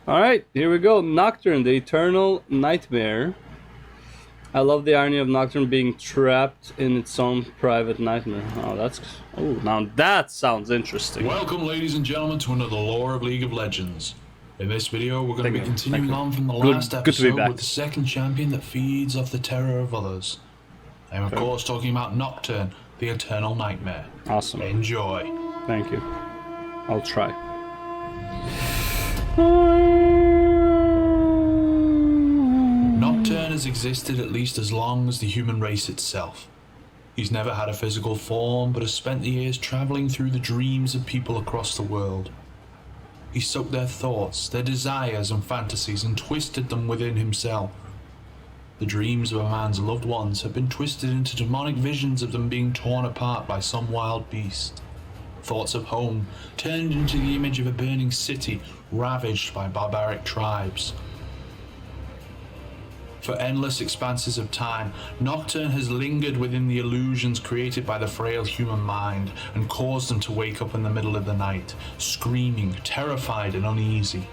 Alright, here we go. Nocturne, the eternal nightmare. I love the irony of Nocturne being trapped in its own private nightmare. Oh, now that sounds interesting. Welcome, ladies and gentlemen, to another Lore of League of Legends. In this video, we're going to be continuing on from the last episode with the second champion that feeds off the terror of others. I'm, of course, talking about Nocturne, the eternal nightmare. Awesome. Enjoy. Thank you. I'll try. Nocturne has existed at least as long as the human race itself. He's never had a physical form, but has spent the years traveling through the dreams of people across the world. He soaked their thoughts, their desires and fantasies, and twisted them within himself. The dreams of a man's loved ones have been twisted into demonic visions of them being torn apart by some wild beast. Thoughts of home turned into the image of a burning city ravaged by barbaric tribes. For endless expanses of time, Nocturne has lingered within the illusions created by the frail human mind and caused them to wake up in the middle of the night, screaming, terrified and uneasy.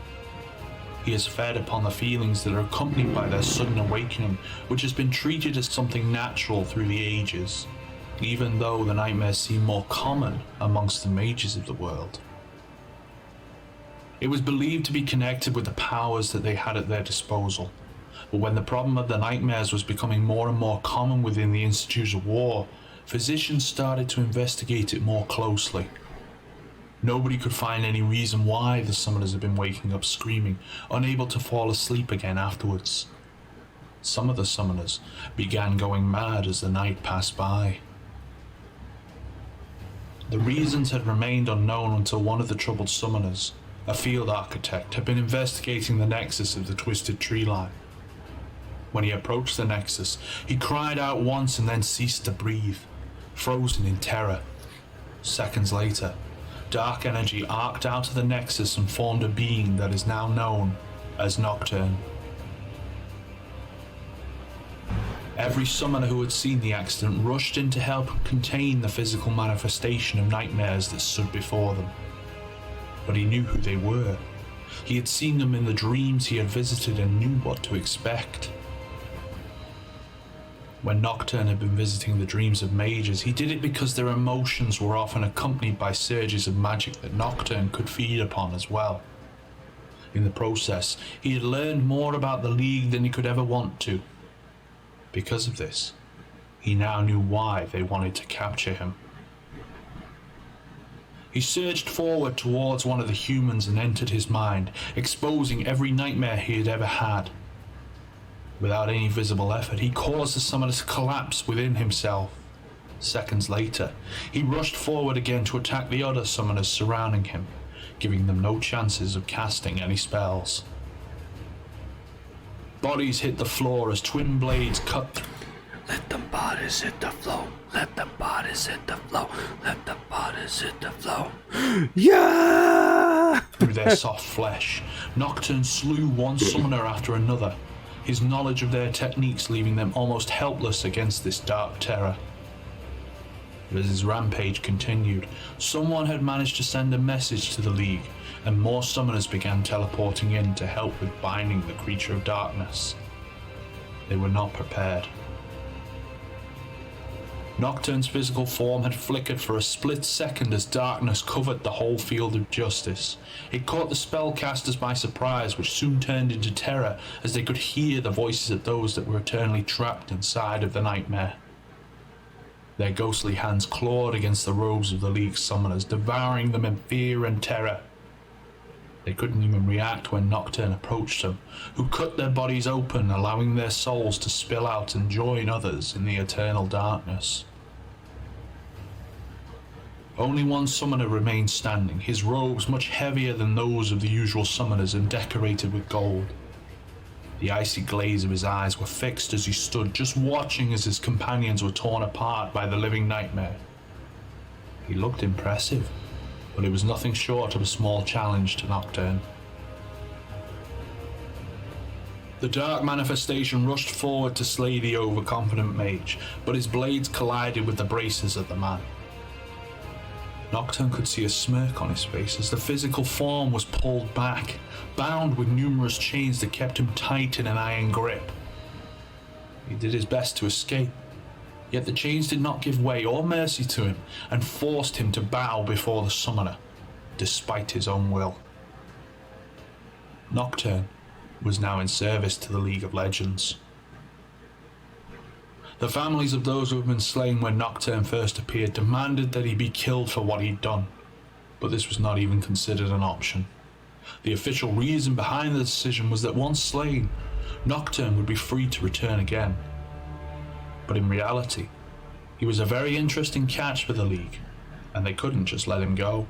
He has fed upon the feelings that are accompanied by their sudden awakening, which has been treated as something natural through the ages, even though the nightmares seem more common amongst the mages of the world. It was believed to be connected with the powers that they had at their disposal. But when the problem of the nightmares was becoming more and more common within the Institute of War, physicians started to investigate it more closely. Nobody could find any reason why the summoners had been waking up screaming, unable to fall asleep again afterwards. Some of the summoners began going mad as the night passed by. The reasons had remained unknown until one of the troubled summoners, a field architect, had been investigating the nexus of the twisted tree line. When he approached the nexus, he cried out once and then ceased to breathe, frozen in terror. Seconds later, dark energy arced out of the nexus and formed a being that is now known as Nocturne. Every summoner who had seen the accident rushed in to help contain the physical manifestation of nightmares that stood before them. But he knew who they were. He had seen them in the dreams he had visited and knew what to expect. When Nocturne had been visiting the dreams of mages, he did it because their emotions were often accompanied by surges of magic that Nocturne could feed upon as well. In the process, he had learned more about the League than he could ever want to. Because of this, he now knew why they wanted to capture him. He surged forward towards one of the humans and entered his mind, exposing every nightmare he had ever had. Without any visible effort, he caused the summoner to collapse within himself. Seconds later, he rushed forward again to attack the other summoners surrounding him, giving them no chances of casting any spells. Bodies hit the floor as twin blades cut through. Let the bodies hit the floor. Let the bodies hit the floor. Let the bodies hit the floor. Yeah! Through their soft flesh. Nocturne slew one summoner after another, his knowledge of their techniques leaving them almost helpless against this dark terror. But as his rampage continued, someone had managed to send a message to the League, and more summoners began teleporting in to help with binding the creature of darkness. They were not prepared. Nocturne's physical form had flickered for a split second as darkness covered the whole field of justice. It caught the spellcasters by surprise, which soon turned into terror as they could hear the voices of those that were eternally trapped inside of the nightmare. Their ghostly hands clawed against the robes of the League summoners, devouring them in fear and terror. They couldn't even react when Nocturne approached them, who cut their bodies open, allowing their souls to spill out and join others in the eternal darkness. Only one summoner remained standing, his robes much heavier than those of the usual summoners and decorated with gold. The icy glaze of his eyes were fixed as he stood, just watching as his companions were torn apart by the living nightmare. He looked impressive, but it was nothing short of a small challenge to Nocturne. The dark manifestation rushed forward to slay the overconfident mage, but his blades collided with the braces of the man. Nocturne could see a smirk on his face as the physical form was pulled back, bound with numerous chains that kept him tight in an iron grip. He did his best to escape, yet the chains did not give way or mercy to him and forced him to bow before the summoner, despite his own will. Nocturne was now in service to the League of Legends. The families of those who had been slain when Nocturne first appeared demanded that he be killed for what he'd done, but this was not even considered an option. The official reason behind the decision was that once slain, Nocturne would be free to return again. But in reality, he was a very interesting catch for the League, and they couldn't just let him go.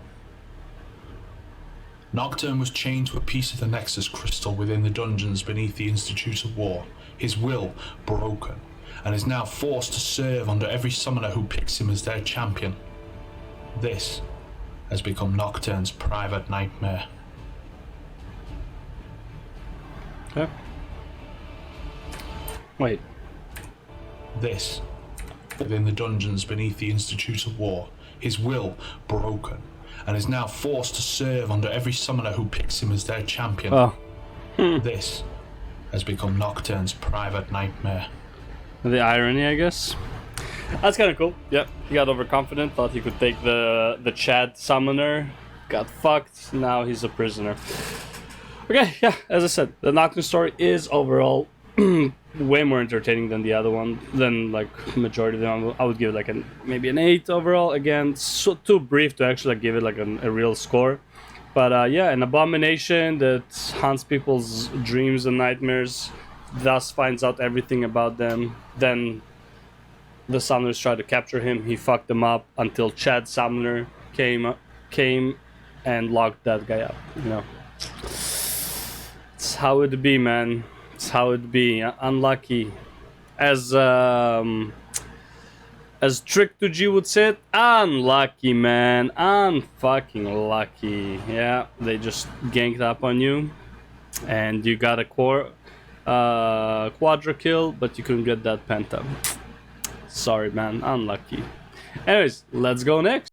Nocturne was chained to a piece of the Nexus crystal within the dungeons beneath the Institute of War, his will broken, and is now forced to serve under every summoner who picks him as their champion. This has become Nocturne's private nightmare. Okay. Wait. This, within the dungeons beneath the Institute of War, his will broken, and is now forced to serve under every summoner who picks him as their champion. Oh. This has become Nocturne's private nightmare. The irony, I guess. That's kind of cool. Yep, he got overconfident, thought he could take the Chad summoner, got fucked, now he's a prisoner. Okay, yeah, as I said, the Nocturne story is overall way more entertaining than the other one, than like majority of them. I would give it like maybe an 8 overall. Again, so too brief to actually like, give it like a real score. But yeah, an abomination that haunts people's dreams and nightmares, thus finds out everything about them. Then the summoners try to capture him. He fucked them up until Chad Summoner came and locked that guy up. You know, it's how it be, man. It's how it be. Unlucky, as Trick to G would say it, unlucky, man. Unfucking lucky. Yeah, they just ganked up on you, and you got a quadra kill, but you couldn't get that penta. Sorry, man. Unlucky. Anyways, let's go next.